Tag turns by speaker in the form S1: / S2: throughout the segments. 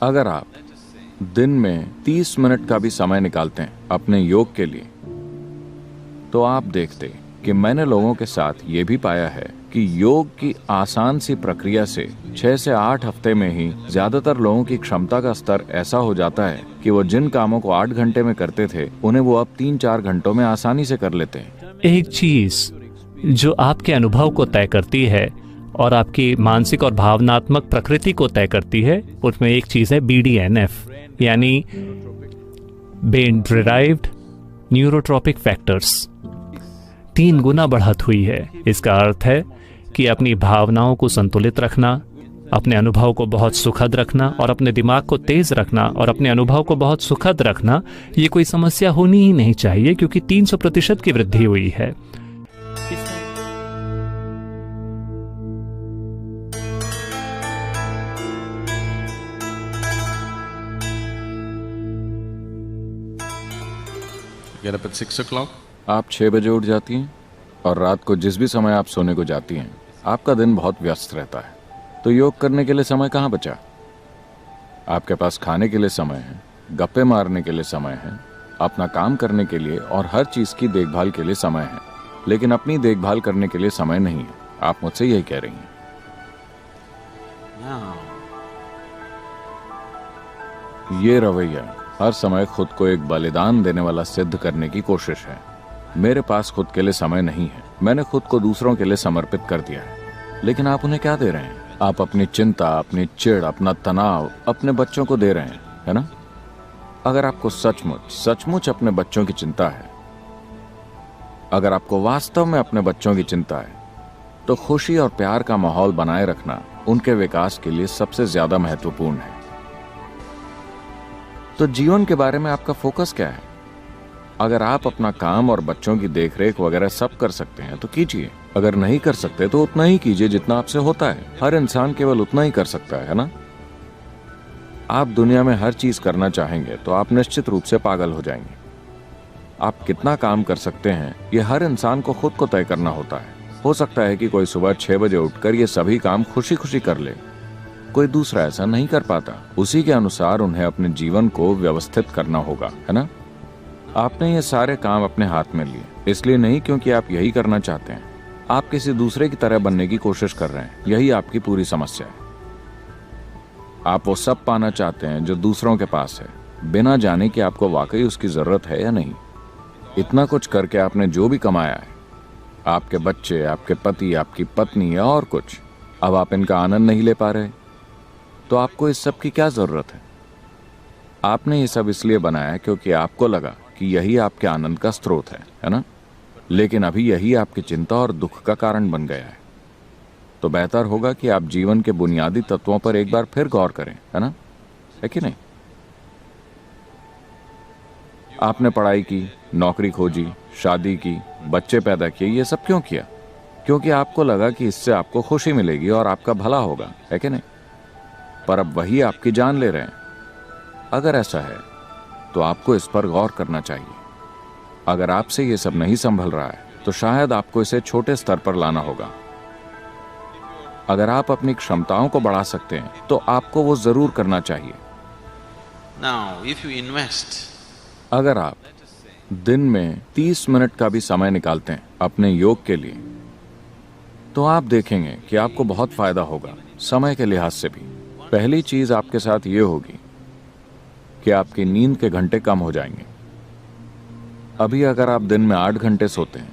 S1: अगर आप दिन में 30 मिनट का भी समय निकालते हैं अपने योग के लिए, तो आप देखते कि मैंने लोगों के साथ ये भी पाया है कि योग की आसान सी प्रक्रिया से 6 से 8 हफ्ते में ही ज्यादातर लोगों की क्षमता का स्तर ऐसा हो जाता है कि वो जिन कामों को 8 घंटे में करते थे उन्हें वो अब 3-4 घंटों में आसानी से कर लेते हैं।
S2: एक चीज जो आपके अनुभव को तय करती है और आपकी मानसिक और भावनात्मक प्रकृति को तय करती है, उसमें एक चीज है BDNF, यानी ब्रेन डिराइव्ड न्यूरोट्रॉपिक फैक्टर्स 3 गुना बढ़त हुई है। इसका अर्थ है कि अपनी भावनाओं को संतुलित रखना, अपने अनुभव को बहुत सुखद रखना और अपने दिमाग को तेज रखना और अपने अनुभव को बहुत सुखद रखना, ये कोई समस्या होनी ही नहीं चाहिए, क्योंकि 300% की वृद्धि हुई है।
S3: Get up at 6 o'clock.
S1: आप 6 बजे उठ जाती हैं और रात को जिस भी समय आप सोने को जाती हैं, आपका दिन बहुत व्यस्त रहता है, तो योग करने के लिए समय कहाँ बचा? आपके पास खाने के लिए समय है, गप्पे मारने के लिए समय है, अपना काम करने के लिए और हर चीज की देखभाल के लिए समय है, लेकिन अपनी देखभाल करने के लिए समय नहीं है। आप मुझसे यही कह रही हैं। ये रवैया हर समय खुद को एक बलिदान देने वाला सिद्ध करने की कोशिश है। मेरे पास खुद के लिए समय नहीं है, मैंने खुद को दूसरों के लिए समर्पित कर दिया है। लेकिन आप उन्हें क्या दे रहे हैं? आप अपनी चिंता, अपनी चिढ़, अपना तनाव अपने बच्चों को दे रहे हैं, है ना? अगर आपको सचमुच अपने बच्चों की चिंता है, अगर आपको वास्तव में अपने बच्चों की चिंता है, तो खुशी और प्यार का माहौल बनाए रखना उनके विकास के लिए सबसे ज्यादा महत्वपूर्ण है। तो जीवन के बारे में आपका फोकस क्या है? अगर आप अपना काम और बच्चों की देखरेख वगैरह सब कर सकते हैं तो कीजिए, अगर नहीं कर सकते तो उतना ही कीजिए जितना आपसे होता है। हर इंसान केवल उतना ही कर सकता है ना? आप दुनिया में हर चीज करना चाहेंगे तो आप निश्चित रूप से पागल हो जाएंगे। आप कितना काम कर सकते हैं ये हर इंसान को खुद को तय करना होता है। हो सकता है कि कोई सुबह 6 बजे उठकर ये सभी काम खुशी खुशी कर ले, कोई दूसरा ऐसा नहीं कर पाता। उसी के अनुसार उन्हें अपने जीवन को व्यवस्थित करना होगा, है ना? आपने ये सारे काम अपने हाथ में लिए, इसलिए नहीं क्योंकि आप यही करना चाहते हैं। आप किसी दूसरे की तरह बनने की कोशिश कर रहे हैं, यही आपकी पूरी समस्या है। आप वो सब पाना चाहते हैं जो दूसरों के पास है, बिना जाने कि आपको वाकई उसकी जरूरत है या नहीं। इतना कुछ करके आपने जो भी कमाया है, आपके बच्चे, आपके पति, आपकी पत्नी या और कुछ, अब आप इनका आनंद नहीं ले पा रहे, तो आपको इस सब की क्या जरूरत है? आपने ये सब इसलिए बनाया क्योंकि आपको लगा कि यही आपके आनंद का स्रोत है ना? लेकिन अभी यही आपकी चिंता और दुख का कारण बन गया है। तो बेहतर होगा कि आप जीवन के बुनियादी तत्वों पर एक बार फिर गौर करें, है ना? है कि नहीं? आपने पढ़ाई की, नौकरी खोजी, शादी की, बच्चे पैदा किए, ये सब क्यों किया? क्योंकि आपको लगा कि इससे आपको खुशी मिलेगी और आपका भला होगा, है कि नहीं? पर अब वही आपकी जान ले रहे हैं। अगर ऐसा है तो आपको इस पर गौर करना चाहिए। अगर आपसे ये सब नहीं संभल रहा है तो शायद आपको इसे छोटे स्तर पर लाना होगा। अगर आप अपनी क्षमताओं को बढ़ा सकते हैं तो आपको वो जरूर करना चाहिए।
S3: Now, if you invest,
S1: अगर आप दिन में 30 मिनट का भी समय निकालते हैं अपने योग के लिए, तो आप देखेंगे कि आपको बहुत फायदा होगा समय के लिहाज से भी। पहली चीज आपके साथ ये होगी कि आपकी नींद के घंटे कम हो जाएंगे। अभी अगर आप दिन में 8 घंटे सोते हैं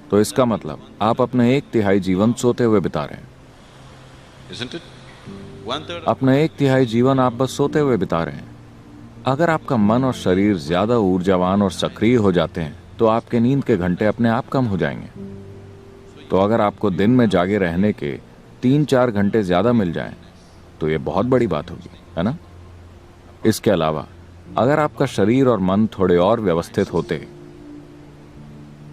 S1: तो इसका मतलब आप अपने 1/3 जीवन सोते हुए बिता रहे हैं।
S3: isn't it? 1/3
S1: अपना 1/3 जीवन आप बस सोते हुए बिता रहे हैं। अगर आपका मन और शरीर ज्यादा ऊर्जावान और सक्रिय हो जाते हैं तो आपके नींद के घंटे अपने आप कम हो जाएंगे। तो अगर आपको दिन में जागे रहने के 3-4 घंटे ज्यादा मिल जाएं तो ये बहुत बड़ी बात होगी, है ना? इसके अलावा अगर आपका शरीर और मन थोड़े और व्यवस्थित होते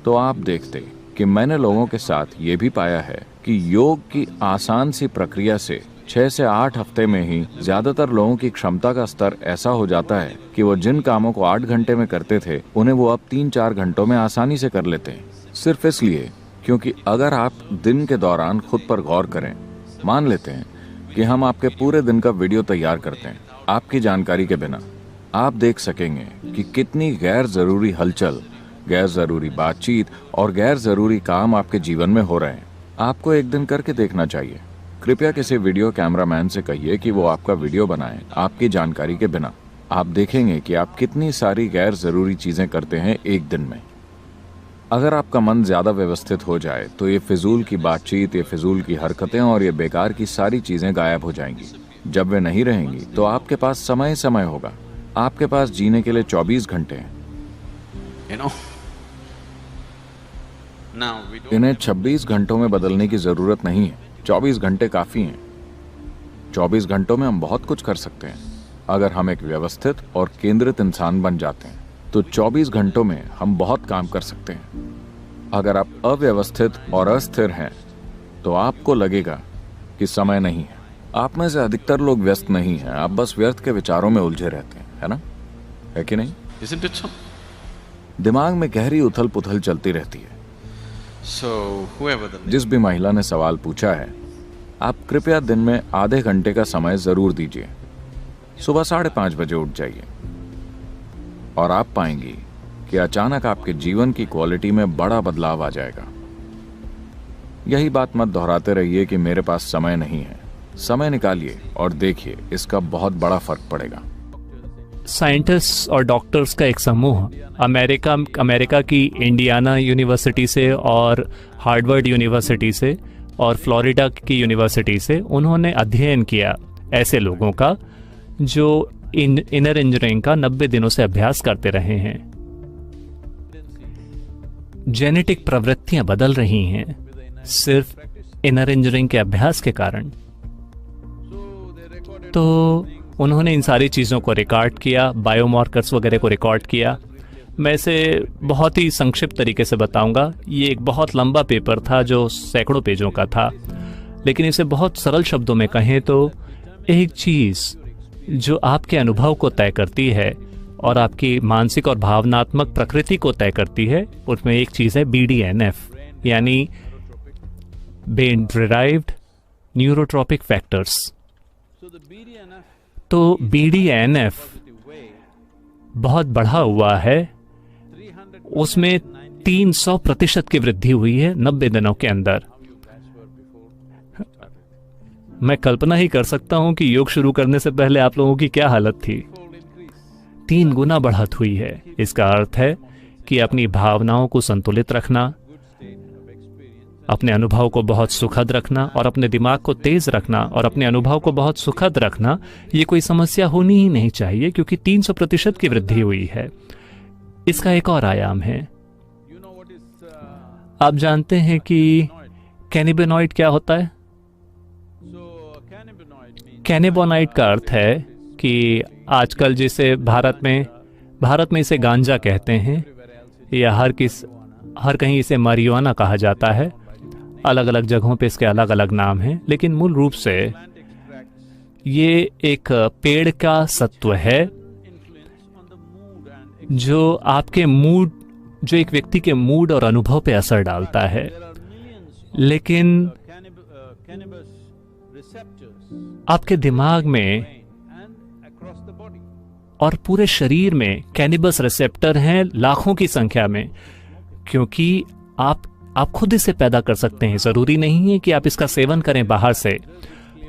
S1: तो आप देखते कि मैंने लोगों के साथ ये भी पाया है कि योग की आसान सी प्रक्रिया से 6 से 8 हफ्ते में ही ज्यादातर लोगों की क्षमता का स्तर ऐसा हो जाता है कि वो जिन कामों को 8 घंटे में करते थे उन्हें वो अब 3-4 घंटों में आसानी से कर लेते हैं। सिर्फ इसलिए क्योंकि अगर आप दिन के दौरान खुद पर गौर करें, मान लेते हैं कि हम आपके पूरे दिन का वीडियो तैयार करते हैं आपकी जानकारी के बिना। आप देख सकेंगे कि कितनी गैर जरूरी हलचल, गैर जरूरी बातचीत और गैर जरूरी काम आपके जीवन में हो रहे हैं। आपको एक दिन करके देखना चाहिए। कृपया किसी वीडियो कैमरामैन से कहिए कि वो आपका वीडियो बनाए आपकी जानकारी के बिना। आप देखेंगे कि आप कितनी सारी गैर जरूरी चीजें करते हैं एक दिन में। अगर आपका मन ज्यादा व्यवस्थित हो जाए तो ये फिजूल की बातचीत, ये फिजूल की हरकतें और ये बेकार की सारी चीजें गायब हो जाएंगी। जब वे नहीं रहेंगी तो आपके पास समय समय होगा। आपके पास जीने के लिए 24 घंटे हैं। इन्हें 26 घंटों में बदलने की जरूरत नहीं है। 24 घंटे काफी हैं। 24 घंटों में हम बहुत कुछ कर सकते हैं। अगर हम एक व्यवस्थित और केंद्रित इंसान बन जाते हैं तो 24 घंटों में हम बहुत काम कर सकते हैं। अगर आप अव्यवस्थित और अस्थिर हैं तो आपको लगेगा कि समय नहीं है। आप में से अधिकतर लोग व्यस्त नहीं हैं, आप बस व्यर्थ के विचारों में उलझे रहते हैं, है ना? है कि नहीं?
S3: Isn't it so?
S1: दिमाग में गहरी उथल पुथल चलती रहती है।
S3: So, whoever the
S1: जिस भी महिला ने सवाल पूछा है, आप कृपया दिन में आधे घंटे का समय जरूर दीजिए। सुबह 5:30 बजे उठ जाइए और आप पाएंगी कि अचानक आपके जीवन की क्वालिटी में बड़ा बदलाव आ जाएगा। यही बात मत दोहराते रहिए कि मेरे पास समय नहीं है। समय निकालिए और देखिए, इसका बहुत बड़ा फर्क पड़ेगा।
S2: साइंटिस्ट और डॉक्टर्स का एक समूह अमेरिका की इंडियाना यूनिवर्सिटी से और हार्वर्ड यूनिवर्सिटी से और फ्लोरिडा की यूनिवर्सिटी से उन्होंने अध्ययन किया ऐसे लोगों का जो इनर इंजीनियरिंग का 90 दिनों से अभ्यास करते रहे हैं। जेनेटिक प्रवृत्तियां बदल रही हैं सिर्फ इनर इंजीनियरिंग के अभ्यास के कारण। तो उन्होंने इन सारी चीज़ों को रिकॉर्ड किया, बायोमार्कर्स वगैरह को रिकॉर्ड किया। मैं इसे बहुत ही संक्षिप्त तरीके से बताऊंगा। ये एक बहुत लंबा पेपर था जो सैकड़ों पेजों का था, लेकिन इसे बहुत सरल शब्दों में कहें तो एक चीज़ जो आपके अनुभव को तय करती है और आपकी मानसिक और भावनात्मक प्रकृति को तय करती है, उसमें एक चीज़ है BDNF, यानी ब्रेन डिराइव्ड न्यूरोट्रॉपिक फैक्टर्स। तो BDNF बहुत बढ़ा हुआ है, उसमें 300% की वृद्धि हुई है 90 दिनों के अंदर। मैं कल्पना ही कर सकता हूं कि योग शुरू करने से पहले आप लोगों की क्या हालत थी। 3 गुना बढ़त हुई है। इसका अर्थ है कि अपनी भावनाओं को संतुलित रखना, अपने अनुभव को बहुत सुखद रखना और अपने दिमाग को तेज रखना और अपने अनुभव को बहुत सुखद रखना, ये कोई समस्या होनी ही नहीं चाहिए, क्योंकि 300% की वृद्धि हुई है। इसका एक और आयाम है। आप जानते हैं कि कैनिबोनॉइड क्या होता है? कैनिबोनॉइड का अर्थ है कि आजकल जिसे भारत में इसे गांजा कहते हैं, या हर कहीं इसे मारिजुआना कहा जाता है। अलग अलग जगहों पे इसके अलग अलग नाम हैं, लेकिन मूल रूप से ये एक पेड़ का सत्व है जो एक व्यक्ति के मूड और अनुभव पे असर डालता है। लेकिन आपके दिमाग में और पूरे शरीर में कैनिबस रिसेप्टर हैं लाखों की संख्या में, क्योंकि आप खुद इसे पैदा कर सकते हैं। जरूरी नहीं है कि आप इसका सेवन करें बाहर से।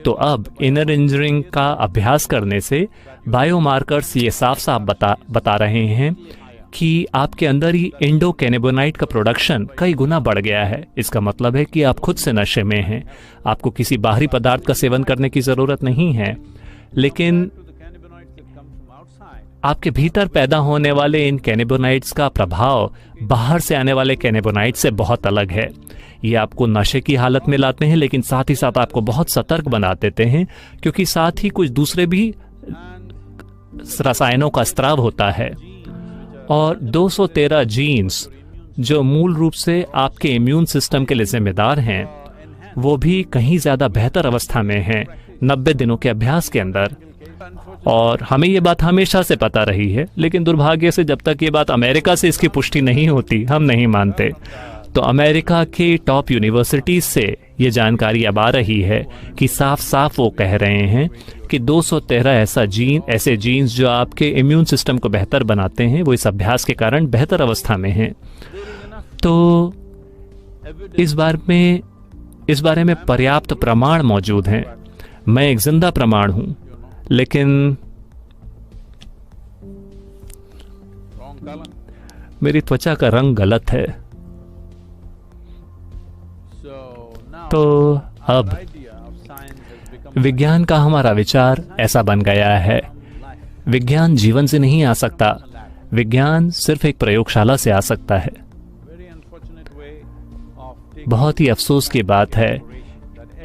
S2: तो अब इनर इंजीनियरिंग का अभ्यास करने से बायोमार्कर्स ये साफ साफ बता रहे हैं कि आपके अंदर ही एंडोकैनिबोनाइड का प्रोडक्शन कई गुना बढ़ गया है। इसका मतलब है कि आप खुद से नशे में हैं। आपको किसी बाहरी पदार्थ का सेवन करने की जरूरत नहीं है, लेकिन आपके भीतर पैदा होने वाले इन कैनिबोनाइड्स का प्रभाव बाहर से आने वाले कैनिबोनाइड से बहुत अलग है। ये आपको नशे की हालत में लाते हैं, लेकिन साथ ही साथ आपको बहुत सतर्क बना देते हैं, क्योंकि साथ ही कुछ दूसरे भी रसायनों का स्त्राव होता है। और 213 जीन्स जो मूल रूप से आपके इम्यून सिस्टम के लिए जिम्मेदार हैं, वो भी कहीं ज्यादा बेहतर अवस्था में हैं 90 दिनों के अभ्यास के अंदर। और हमें ये बात हमेशा से पता रही है, लेकिन दुर्भाग्य से जब तक ये बात अमेरिका से इसकी पुष्टि नहीं होती, हम नहीं मानते। तो अमेरिका के टॉप यूनिवर्सिटीज से ये जानकारी अब आ रही है कि साफ साफ वो कह रहे हैं कि 213 ऐसे जीन्स जो आपके इम्यून सिस्टम को बेहतर बनाते हैं, वो इस अभ्यास के कारण बेहतर अवस्था में हैं। तो इस बारे में पर्याप्त प्रमाण मौजूद हैं। मैं एक जिंदा प्रमाण हूं, लेकिन मेरी त्वचा का रंग गलत है। तो अब विज्ञान का हमारा विचार ऐसा बन गया है, विज्ञान जीवन से नहीं आ सकता, विज्ञान सिर्फ एक प्रयोगशाला से आ सकता है। बहुत ही अफसोस की बात है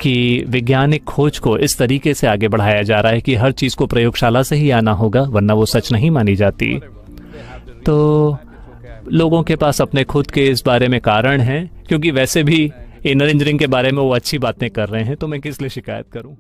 S2: कि वैज्ञानिक खोज को इस तरीके से आगे बढ़ाया जा रहा है कि हर चीज को प्रयोगशाला से ही आना होगा, वरना वो सच नहीं मानी जाती। तो लोगों के पास अपने खुद के इस बारे में कारण हैं, क्योंकि वैसे भी इनर इंजीनियरिंग के बारे में वो अच्छी बातें कर रहे हैं, तो मैं किस लिए शिकायत करूं।